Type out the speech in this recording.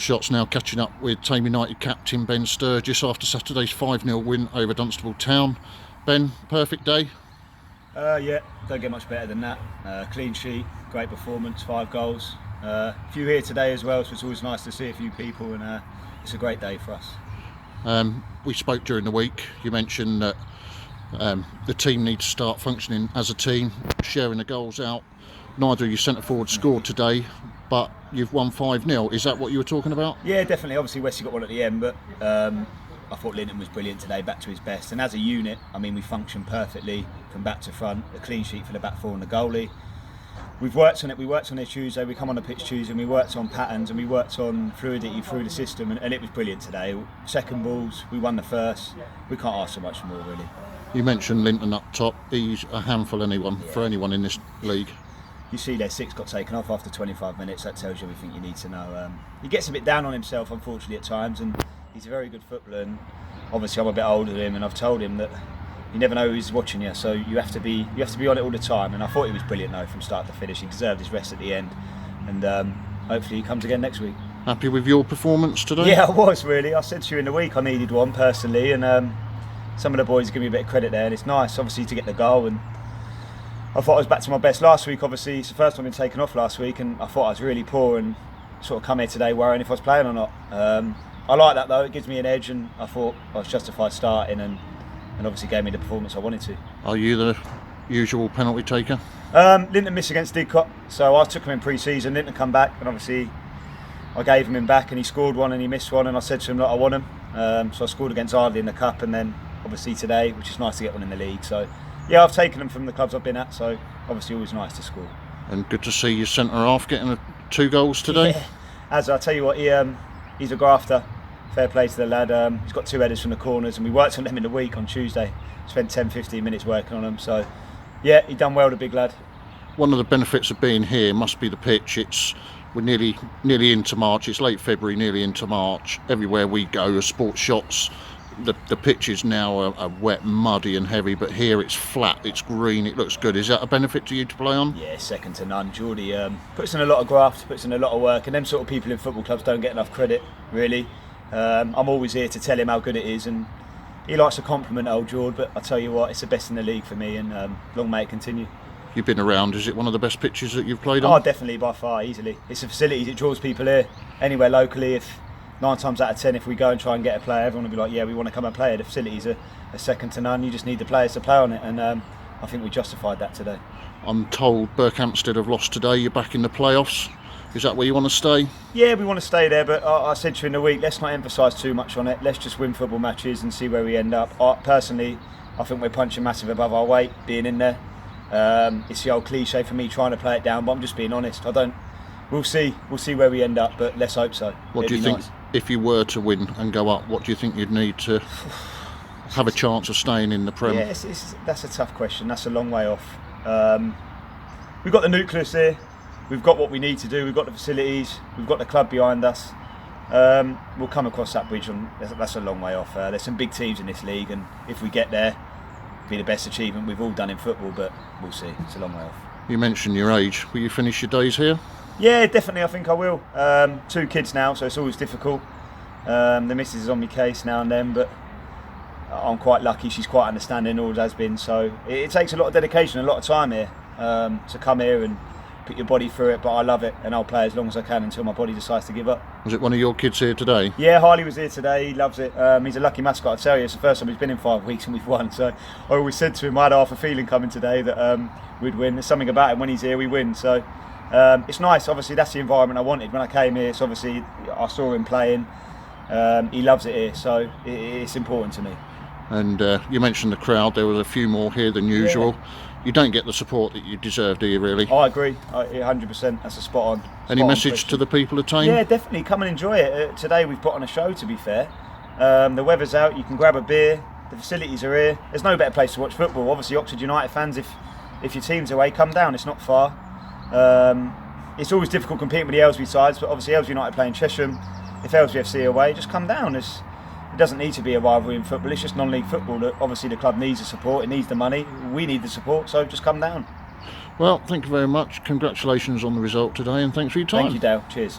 Shots now catching up with Thame United captain Ben Sturgess after Saturday's 5-0 win over Dunstable Town. Ben, perfect day? Yeah, don't get much better than that. Clean sheet, great performance, 5 goals. A few here today as well, so it's always nice to see a few people, and it's a great day for us. We spoke during the week. You mentioned that the team needs to start functioning as a team, sharing the goals out. Neither of you centre forwards scored today, but you've won 5-0. Is that what you were talking about? Yeah, definitely. Obviously, Wesley got one at the end, but I thought Linton was brilliant today, back to his best. And as a unit, I mean, we function perfectly from back to front. A clean sheet for the back four and the goalie. We've worked on it. We worked on it Tuesday. We come on the pitch Tuesday, and we worked on patterns and we worked on fluidity through the system, and it was brilliant today. Second balls, we won the first. We can't ask for much more, really. You mentioned Linton up top. He's a handful for anyone in this league. You see their 6 got taken off after 25 minutes. That tells you everything you need to know. He gets a bit down on himself, unfortunately, at times, and he's a very good footballer. And obviously, I'm a bit older than him, and I've told him that you never know who's watching you, so you have to be on it all the time. And I thought he was brilliant though, from start to finish. He deserved his rest at the end, and hopefully he comes again next week. Happy with your performance today? Yeah, I was really. I said to you in the week I needed one personally, and some of the boys give me a bit of credit there, and it's nice, obviously, to get the goal. And I thought I was back to my best last week. Obviously, it's the first time I've been taken off last week, and I thought I was really poor, and sort of come here today worrying if I was playing or not. I like that though; it gives me an edge, and I thought I was justified starting, and obviously gave me the performance I wanted to. Are you the usual penalty taker? Linton missed against Didcot, so I took him in pre-season. Linton come back, and obviously I gave him back, and he scored one and he missed one, and I said to him that I want him. So I scored against Ardley in the cup, and then obviously today, which is nice to get one in the league. So yeah, I've taken them from the clubs I've been at, so obviously always nice to score. And good to see your centre half getting 2 goals today. Yeah. As I tell you what, he's a grafter. Fair play to the lad. He's got 2 headers from the corners, and we worked on them in the week on Tuesday. Spent 10-15 minutes working on them. So yeah, he done well, the big lad. One of the benefits of being here must be the pitch. We're nearly into March. It's late February, nearly into March. Everywhere we go, the sports shops, the pitch is now a wet, muddy and heavy, but here it's flat, it's green, it looks good. Is that a benefit to you to play on? Yeah, second to none. Geordie puts in a lot of graft, puts in a lot of work, and them sort of people in football clubs don't get enough credit, really. I'm always here to tell him how good it is, and he likes to compliment old George, but I tell you what, it's the best in the league for me, and long may it continue. You've been around, is it one of the best pitches that you've played on? Oh, definitely, by far, easily. It's the facilities, it draws people here. Anywhere locally, if 9 times out of 10, if we go and try and get a player, everyone will be like, yeah, we want to come and play. The facilities are second to none. You just need the players to play on it, and I think we justified that today. I'm told Berkhamsted have lost today. You're back in the playoffs. Is that where you want to stay? Yeah, we want to stay there, but I said to you in the week, let's not emphasise too much on it. Let's just win football matches and see where we end up. Personally, I think we're punching massive above our weight being in there. It's the old cliche for me trying to play it down, but I'm just being honest. We'll see where we end up, but let's hope so. What do you think, if you were to win and go up, what do you think you'd need to have a chance of staying in the Prem? Yeah, that's a tough question. That's a long way off. We've got the nucleus here. We've got what we need to do. We've got the facilities. We've got the club behind us. We'll come across that bridge. That's a long way off. There's some big teams in this league, and if we get there, it'll be the best achievement we've all done in football. But we'll see. It's a long way off. You mentioned your age. Will you finish your days here? Yeah, definitely. I think I will. 2 kids now, so it's always difficult. The missus is on my case now and then, but I'm quite lucky. She's quite understanding, always has been. So it takes a lot of dedication, a lot of time here to come here and put your body through it. But I love it, and I'll play as long as I can until my body decides to give up. Was it one of your kids here today? Yeah, Harley was here today. He loves it. He's a lucky mascot, I tell you. It's the first time he's been in 5 weeks and we've won. So I always said to him, I had half a feeling coming today that we'd win. There's something about him, when he's here, we win. So it's nice. Obviously, that's the environment I wanted when I came here. So obviously, I saw him playing. He loves it here, so it's important to me. And you mentioned the crowd. There was a few more here than usual. Yeah. You don't get the support that you deserve, do you, really? I agree, 100%. That's a spot on. Any message to the people of Thame? Yeah, definitely. Come and enjoy it. Today we've put on a show, to be fair. The weather's out, you can grab a beer, the facilities are here. There's no better place to watch football. Obviously, Oxford United fans, if your team's away, come down, it's not far. It's always difficult competing with the Aylesbury sides, but obviously Aylesbury United playing Chesham. If Aylesbury FC are away, just come down. It doesn't need to be a rivalry in football, it's just non-league football. Obviously the club needs the support, it needs the money, we need the support, so just come down. Well, thank you very much. Congratulations on the result today, and thanks for your time. Thank you, Dale. Cheers.